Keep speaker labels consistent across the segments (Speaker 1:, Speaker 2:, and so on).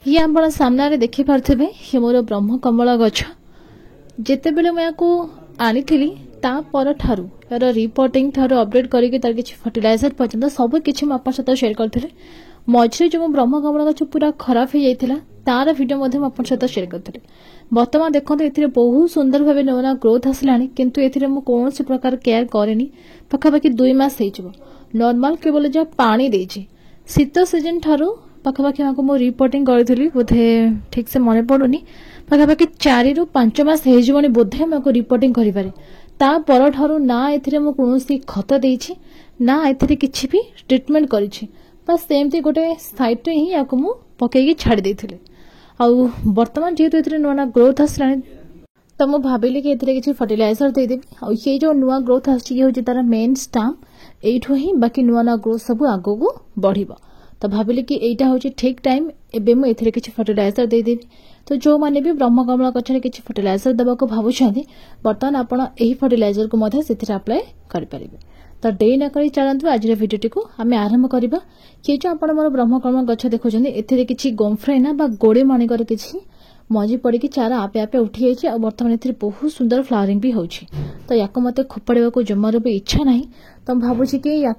Speaker 1: ये आप सामने देखी पार्थे ये मोर ब्रह्म कमल गछ जिते बेले मुझे आनी ता पर ठारू यार रिपोर्टिंग ठारू अपडेट करके तार किसी फर्टिलाइजर पर्यंत सब किसी आप सहित शेयर करते मझे जो ब्रह्म कमल गछ पूरा खराब हो जाता तार भिडियो आप सहित शेयर करते बर्तमान देखते ये बहुत सुंदर भाव नूआ ग्रोथ आसला किंतु ये कौन प्रकार केयर कैनि पखापाखि 2 मास नॉर्मल केवल जहाँ पानी देछि शीत सीजन ठारू पखापाखि मुझे रिपोर्टिंग करी बोधे ठीक से मन पड़ुनी पखापाखि 4 ରୁ 5 मास हो बोधे मुझे रिपोर्टिंग करें ता पर ठारू ना एथिरे मु कोनोसी खत देछि ना एथिरे किछि भी ट्रीटमेंट करिछि बस सेमती गोटे साइड रे ही याको मु पकेगी छाड़ी देथिले आ वर्तमान जेहेतु एथिरे नुआ ग्रोथ आसलानी तो मुझे भाविली कि एथिरे किछि फर्टिलाइजर दे देबी आ ये जो नुआ ग्रोथ आछि ये होछि तार मेन स्टाम्प एठो ही बाकी नुआ ग्रोथ सब आगो को बढ़िबो तो भाविली कि एटा होछि ठीक टाइम एबे मु एथिरे किछि फर्टिलाइजर दे देबी तो जो माने भी ब्रह्म कमल गछरे किछि फर्टिलाइजर देबा को भाबुछन्ती वर्तमान आपण एही फर्टिलाइजर को मध्ये सेथिरे अप्लाई करि परिबे तो डे न करी चलंतु आज भिडियोटी को आम आरंभ करबा कि जो आपण मोर ब्रह्म कमल गछ देखुछन्ती एथिरे किछि गोमफ्रेना बा गोड़ी मणिकर किछि मजी पड़ी चारा आपे आपे उठी जाइए और बर्तमान ए बहुत सुंदर फ्लावरिंग भी होछि तो या मत खोपाड़ा को जमार भी इच्छा ना तो भावुँ कि या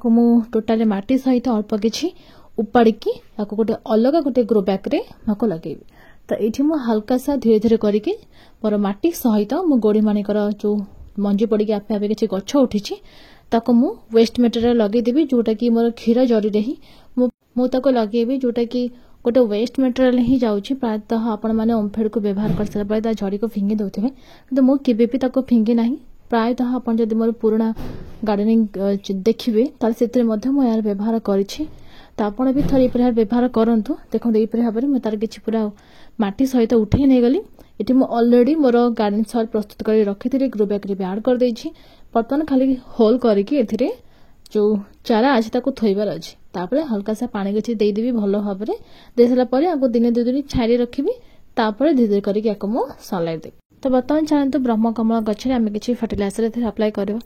Speaker 1: टोटाल माटी सहित अल्प किछि उपाड़ी या गोटे अलग गोटे ग्रो बैग रे मको लगेबी तो ये मु हल्का सा धीरे धीरे करके मोर माटी सहित मु गोड़ी मानिकर जो मंजी पड़ी आपे आपे किछि गछ उठी ताको मु वेस्ट मटेरियल लगेदेवी जोटा कि मोर क्षीर जरी रही मु ताको लगेबी जोटा कि गोटे वेस्ट मटेरियल ही जाउछि प्रायतः आपण माने ओमफेड को व्यवहार कर सारा बाद झड़ी को फिंगी दउथिबे किंतु मु केबे भी ताको फिंगी नाही प्रायतः आपण जदि मोर पुराना गार्डनिंग देखिबे तार सेतरे मध्ये मु यार व्यवहार करिछि तो आपण भी थरी प्रकार व्यवहार करंतु देखो एई प्रकार भाबरे मु तार किछि पूरा माटी सहित उठै नै गली एटी मु ऑलरेडी मोर गार्डन सॉइल प्रस्तुत करी रखिथिले ग्रो बैग रे ऐड कर देछि बर्तमान खाली होल करके एथिरे जो चारा आज ताको थोइबार अछि तापरे हल्का सा पानी किछि देई देबी भलो भाबरे दे सला परे आगो दिने 2 दिन छाड़ी रखिबी तापरे धीरे धीरे करके आको मु सनलाइट देबी तो बर्तमान चाहंतु ब्रह्म कमल गछरे आमे किछि फर्टिलाइजर एथे अप्लाई करबा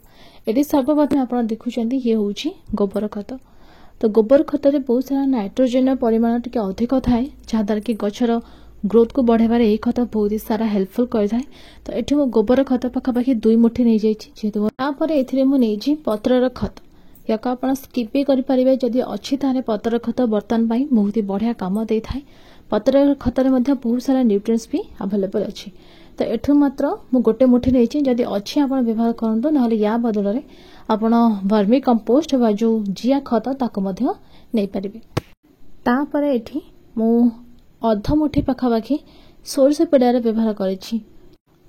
Speaker 1: एटी सर्वप्रथम आपण देखुछन्ती ये होछि गोबर खत तो गोबर खत रे बहुत सारा नाइट्रोजन परिमाण टिके अधिक थाए जहादार कि गछर ग्रोथ को बढ़ाइबार यही खत बहुत ही सारा हेल्पफुल करथाय तो एठी मो गोबर खत पखापाखि 2 मुठी नै जाइछि जेतु तापर एथिरे मु नेछि पत्रर खत याक आपण स्किप भी करि परिबे जदि अछि तारे पत्रर खत बर्तन पई बहुत ही बढ़िया काम देइ थाय पत्रर खत रे मध्ये बहुत सारा न्यूट्रिएंट्स भी अवेलेबल अछि तो एठु मात्र मु गोटे मुठी नेछि जदि अछि आपण व्यवहार करंतो नहले या बदल रे आपण वर्मी कंपोस्ट वा जो जिया खत ताको मध्ये नै परिबे तापर एठी मु अध मुठी पखापाखि सोरस पेड़ार व्यवहार करिछि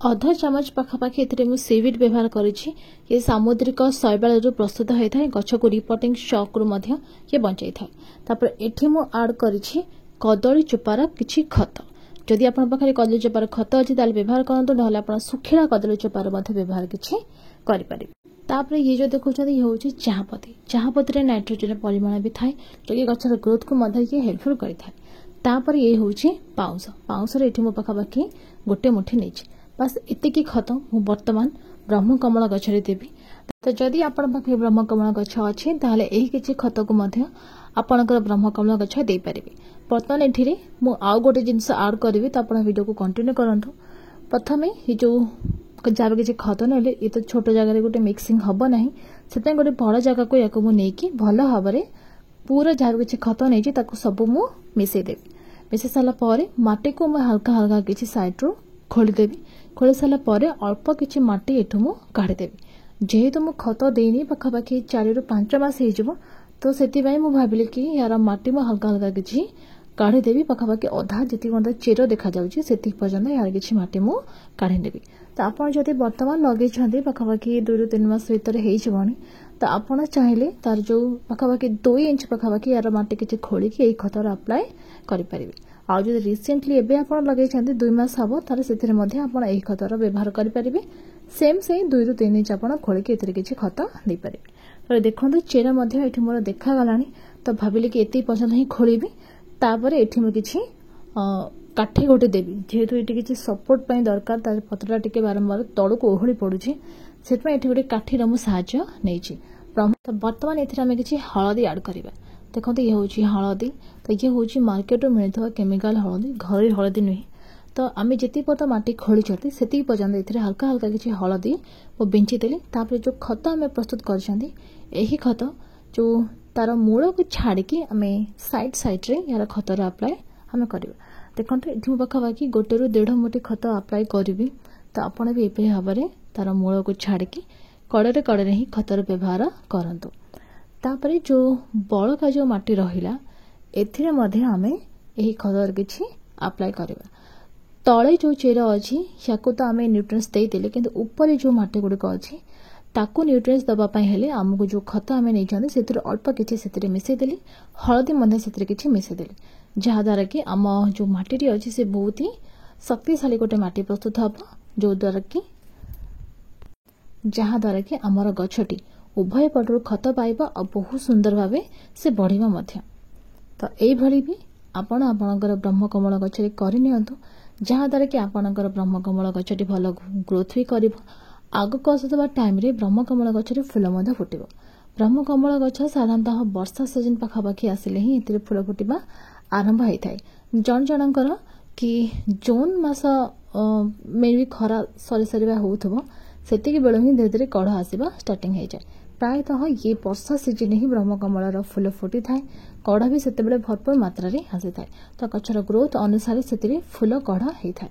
Speaker 1: अध चमच पखापाखि एथिरे मु सीविड व्यवहार करिछि ये सामुद्रिक शैवाल रो प्रस्तुत होय थाय गछ को रिपोर्टिंग शॉक रो मध्ये ये बंचाई थाय तापर एठी मु ऐड करिछि कदली चोपार किछि खत जदि आपण पाखरे कदली चोपार खत अछि ताल व्यवहार करंतो नहले आपण सुखिला कदली चोपार मध्ये व्यवहार किछि करि परिबे तापर ये जो देखुछथि ये होछि चाहपत्ती रे नाइट्रोजन परिमाण भी थाय जो कि गछर ग्रोथ को मध्ये ये हेल्पफुल करि थाय तापर ये होछि पाउंस रे एठी मो पखापाखि गोटे मुठी नेछि बस एतिकी खत मु वर्तमान ब्रह्म कमल गछरे देबी तो जदि आपण पाखे ब्रह्म कमल गछ अछि ताले एही किछि खत को मध्ये आपणकर ब्रह्म कमल गछ देई परिबे वर्तमान एठिरे मु आउ गोटे जिंस ऐड करबी तो आपण वीडियो को कंटिन्यू करंतु प्रथमे ये जो जाबे किछि खत नेले ए तो छोट जगह रे गोटे मिक्सिंग हबो नाही सेते गोटे बड़ जगह को याको मु नेकी भलो हबरे पूरा जाबे किछि खत नेछि ताको सब मु मिसै देबी मिसै साला परे माटी को मैं हल्का हल्का किछि साइड रो खोली देबी खोली साला परे अल्प किछि माटी एठु मु काढी देबी जेहेतु मु खत देनी पखापाखि 4 ରୁ 5 मास हे जबो तो सेति भाई मु भाबिले कि यार माटी मु हल्का हल्का किछि काढी देबी पखापाखि अधा जति गंदा चेरो देखा जाउछि सेति पर्यंत यार किछि माटी मु काढी देबी तो आपण जदि वर्तमान लगे छथि पखापाखि 2 ରୁ 3 मास भीतर हे जबनी तो आपण चाहिले तार जो पखापाखि 2 इंच पखापाखि यार माटी किछि खोली कि एई खतर अप्लाई करि परिबे आ जो रिसेंटली एबे आपण लगे छथि 2 मास हबो तार सेथिरे मध्ये आपण एई खतर व्यवहार करि परिबे सेम से 2 ରୁ 3 इंच आपण खोली कि एथिरे किछि खत दे परिबे तो देखंतु चेरा मध्ये एठी मोर देखा गलानी तो भाबिले कि एती पसंद ही खोलीबी तापर एठी मु किछि काठी गोटे देबी जेहेतु एठी किछि सपोर्ट पई दरकार तार पत्रला टिके बारंबार तळु को ओहळी पडुछि सेत पई एठी गोटे काठी रा मु सहाय्य नेछि तो वर्तमान एथिरा मे किछि हळदी ऐड करिबा देखते ये हूँ हलदी तो ये हूँ मार्केट मिलता केमिकल हलदी घर हलदी नुहे तो आम जी पर्यटन माटी खोली से पर्यटन ये हल्का हल्का किसी हलदी वो बिंचिदेली जो खत आम प्रस्तुत कर खत जो तार मूल को छाड़ी आम साइड साइड रे यार खतर अप्लाई आम कर देखते ये पाखापाखि 1 ରୁ 1.5 मुठी खत अप्लाई करी तो आपड़ भी यही भाव में तार मूल को छाड़ी कड़े कड़े ही खतर व्यवहार करतु तापर जो बड़का जो माटी रहिला एथिरे मध्य आमे यही खतर किछि अप्लाई करबा तळे जो चेर अछि याकू तो आमे न्यूट्रिएंट्स देइदेले किंतु ऊपर जो माटी गुडी को अछि ताकू न्यूट्रिएंट्स दबा पई हेले हमकु जो खत आमे नै जाने सेतिर अल्प किछि सेतिर मिसै देली हळदी मध्य सेतिर किछि मिसै देली जहा द्वारा कि आम जो माटी अछि से बहुत ही शक्तिशाली गोटे माटी प्रस्तुत हबो जो द्वारा कि आमर गछटी उभय पटरू खत पाइबा और बहुत सुंदर भावे से बढ़िबा मध्य तो एई भली भी आपण आपणकर ब्रह्मकमल गछरे करि नियंतु जहा द्वारा कि आपणकर ब्रह्मकमल गछटी भलो ग्रोथ भी करिवो आगको आसुवा टाइम रे ब्रह्मकमल गछरे फूल मध्य फुटिबो ब्रह्मकमल गछ साधारणतः वर्षा सीजन पाखापाखि आसिले ही एतिरे फूल फुटिबा आरंभ होई थाए जन जनकर कि जून मास मे भी खरा सरी सरीबा होउथबो सेतिकी बेलो ही धीरे धीरे कढ़ आसवा स्टार्टिंग हो जाए प्रायतः ये वर्षा सीजन ही ब्रह्मकमल फूल फुटी थाए कढ़ भी से भरपूर मात्रा रे आसी थाए तो गछर ग्रोथ अनुसार से फूल कढ़ होता है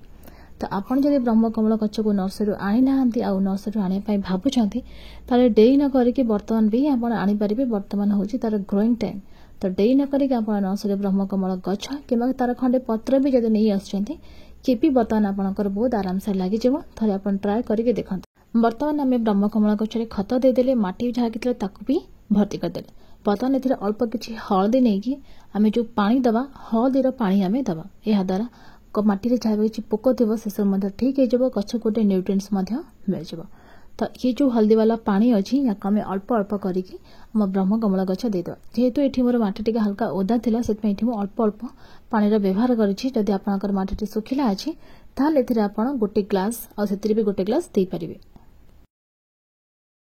Speaker 1: तो आपन जदि ब्रह्मकमल गछ को नर्सरी आनी नाहांती आ नर्सरी आने पाई भाबुछंती ताले डेरी न करिके वर्तमान भी आपण आनी परिबे वर्तमान होची तार ग्रोइंग टाइम तो डेरी न करिके आपण नर्सरी ब्रह्मकमल गछ किबा तार खंडे पत्र भी जदि नहीं आछंती केपी वर्तमान आपनकर बहुत आराम से लागि जेबो थरे आपण ट्राई करिके देखंत वर्तमान आम ब्रह्मकमल गछरे खत देदेले माटी जहाँ कि भी भर्ती करदेले वर्तमान ए अल्प किसी हलदी नहीं आम जो पानी दबा हलदीर पानी आम दबा यह द्वारा माटी जहाँ भी किसी पोक थी से सब ठीक हो गछ गोटे न्यूट्रिएंट्स मिल जाव तो ये जो हल्दी वाला पानी अच्छी या आम अल्प अल्प करके आम ब्रह्मकमल गछ देदेवा जेहेतु ये मोर माटी टी हल्का ओदा थी से अल्प अल्प पानी व्यवहार करी आपंकर माटी सुखिला अच्छी ताल ए गोटे ग्लास आ गोटे ग्लास दे पारिबे।